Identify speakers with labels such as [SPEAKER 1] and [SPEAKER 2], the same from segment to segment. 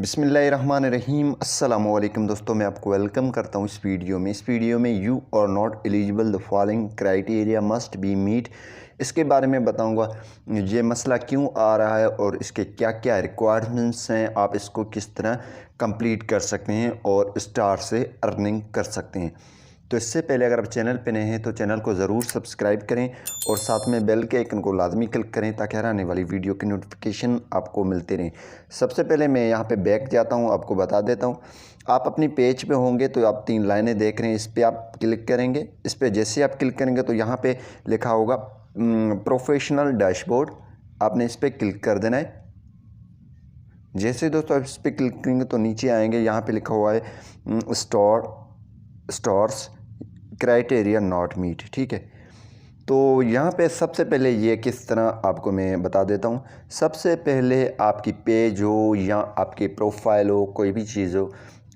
[SPEAKER 1] बिस्मिल्लाहिर्रहमानिर्रहीम अस्सलामुअलैकुम दोस्तों, मैं आपको वेलकम करता हूँ इस वीडियो में you are not eligible the following criteria must be meet. इसके बारे में बताऊँगा ये मसला क्यों आ रहा है और इसके क्या क्या रिक्वायरमेंट्स हैं, आप इसको किस तरह कंप्लीट कर सकते हैं और स्टार से अर्निंग कर सकते हैं। तो इससे पहले अगर आप चैनल पे नए हैं तो चैनल को ज़रूर सब्सक्राइब करें और साथ में बेल के आइकन को लाजमी क्लिक करें ताकि हर आने वाली वीडियो की नोटिफिकेशन आपको मिलते रहें। सबसे पहले मैं यहाँ पे बैक जाता हूँ, आपको बता देता हूँ। आप अपनी पेज पे होंगे तो आप 3 लाइनें देख रहे हैं, इस पर आप क्लिक करेंगे। इस पर जैसे आप क्लिक करेंगे तो यहाँ पर लिखा होगा प्रोफेशनल डैशबोर्ड, आपने इस पर क्लिक कर देना है। जैसे दोस्तों आप इस पर क्लिक करेंगे तो नीचे आएंगे, यहाँ पे लिखा हुआ है स्टार्स क्राइटेरिया नॉट मीट। ठीक है, तो यहाँ पे सबसे पहले ये किस तरह आपको मैं बता देता हूँ। सबसे पहले आपकी पेज हो या आपकी प्रोफाइल हो, कोई भी चीज़ हो,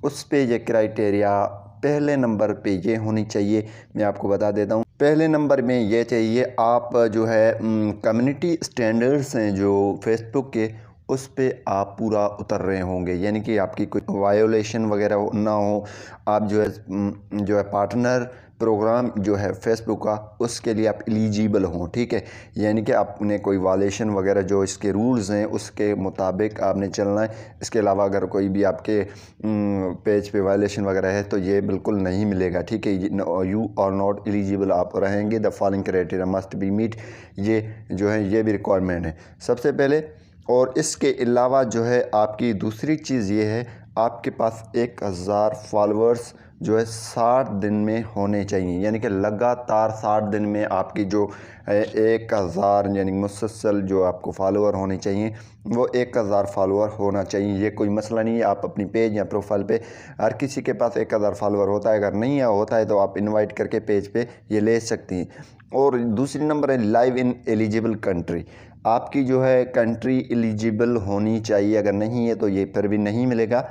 [SPEAKER 1] उस पे ये क्राइटेरिया पहले नंबर पे ये होनी चाहिए। मैं आपको बता देता हूँ, पहले नंबर में ये चाहिए आप जो है कम्युनिटी स्टैंडर्ड्स हैं जो फेसबुक के, उस पे आप पूरा उतर रहे होंगे, यानी कि आपकी कोई वायोलेशन वगैरह ना हो। आप जो है पार्टनर प्रोग्राम जो है फेसबुक का, उसके लिए आप एलिजिबल हों। ठीक है, यानी कि आपने कोई वायलेशन वगैरह जो इसके रूल्स हैं उसके मुताबिक आपने चलना है। इसके अलावा अगर कोई भी आपके पेज पे वायलेशन वगैरह है तो ये बिल्कुल नहीं मिलेगा। ठीक है, यू आर नॉट एलिजिबल आप रहेंगे। The following criteria must be meet, ये जो है ये भी रिक्वायरमेंट है सबसे पहले। और इसके अलावा जो है आपकी दूसरी चीज़ ये है, आपके पास 1000 फॉलोअर्स जो है 60 दिन में होने चाहिए, यानी कि लगातार 60 दिन में आपकी जो 1000 यानी मुसलसल जो आपको फॉलोअर होने चाहिए वो 1000 फॉलोअर होना चाहिए। ये कोई मसला नहीं है, आप अपनी पेज या प्रोफाइल पे हर किसी के पास 1000 फॉलोअर होता है। अगर नहीं होता है तो आप इनवाइट करके पेज पे ये ले सकती हैं। और दूसरी नंबर है लाइव इन एलिजिबल कंट्री, आपकी जो है कंट्री एलिजिबल होनी चाहिए, अगर नहीं है तो ये फिर भी नहीं मिलेगा।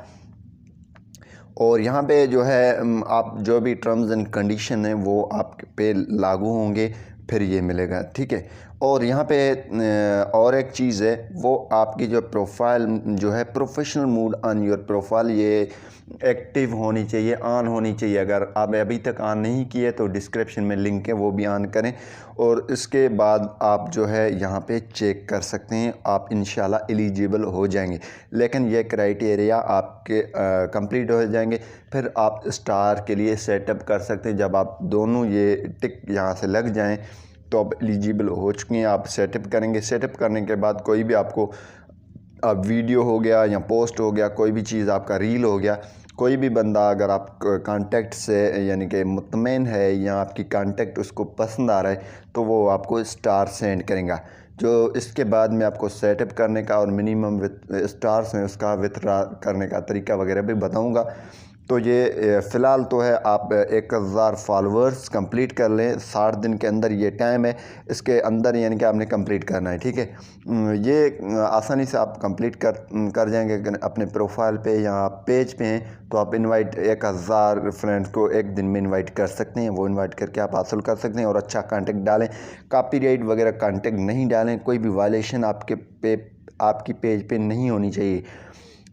[SPEAKER 1] और यहाँ पे जो है आप जो भी टर्म्स एंड कंडीशन है वो आप पे लागू होंगे, फिर ये मिलेगा। ठीक है, और यहाँ पे और एक चीज़ है, वो आपकी जो प्रोफाइल जो है professional mode on your profile ये एक्टिव होनी चाहिए, ऑन होनी चाहिए। अगर आप अभी तक ऑन नहीं किए तो डिस्क्रिप्शन में लिंक है, वो भी ऑन करें। और इसके बाद आप जो है यहाँ पे चेक कर सकते हैं, आप इंशाल्लाह एलिजिबल हो जाएंगे। लेकिन ये क्राइटेरिया आपके कंप्लीट हो जाएंगे, फिर आप स्टार के लिए सेटअप कर सकते हैं। जब आप दोनों ये टिक यहाँ से लग जाएं तो आप एलिजिबल हो चुके हैं। आप सेटअप करेंगे, सेटअप करने के बाद कोई भी आपको अब वीडियो हो गया या पोस्ट हो गया, कोई भी चीज़ आपका रील हो गया, कोई भी बंदा अगर आप कांटेक्ट से यानी कि मुतमईन है या आपकी कांटेक्ट उसको पसंद आ रहा है तो वो आपको स्टार सेंड करेगा। जो इसके बाद में आपको सेटअप करने का और मिनिमम स्टार्स हैं उसका विथड्रॉ करने का तरीका वगैरह भी बताऊंगा। तो ये फ़िलहाल तो है आप 1000 फॉलोअर्स कंप्लीट कर लें 60 दिन के अंदर, ये टाइम है इसके अंदर, यानी कि आपने कंप्लीट करना है। ठीक है, ये आसानी से आप कंप्लीट कर जाएंगे। अपने प्रोफाइल पे या पेज पे हैं तो आप इनवाइट 1000 फ्रेंड्स को एक दिन में इनवाइट कर सकते हैं, वो इनवाइट करके आप हासिल कर सकते हैं। और अच्छा कंटेंट डालें, कॉपीराइट वगैरह कंटेंट नहीं डालें, कोई भी वायलेशन आपकी पेज पे नहीं होनी चाहिए।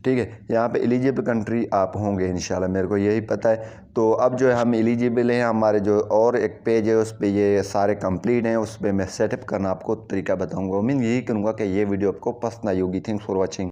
[SPEAKER 1] ठीक है, यहाँ पे एलिजिबल कंट्री आप होंगे इंशाल्लाह, मेरे को यही पता है। तो अब जो है हम एलिजिबल हैं, हमारे जो और एक पेज है उस पे ये सारे कंप्लीट हैं, उस पे मैं सेटअप करना आपको तरीका बताऊंगा। उम्मीद यही करूँगा कि ये वीडियो आपको पसंद आई होगी। Thanks for watching.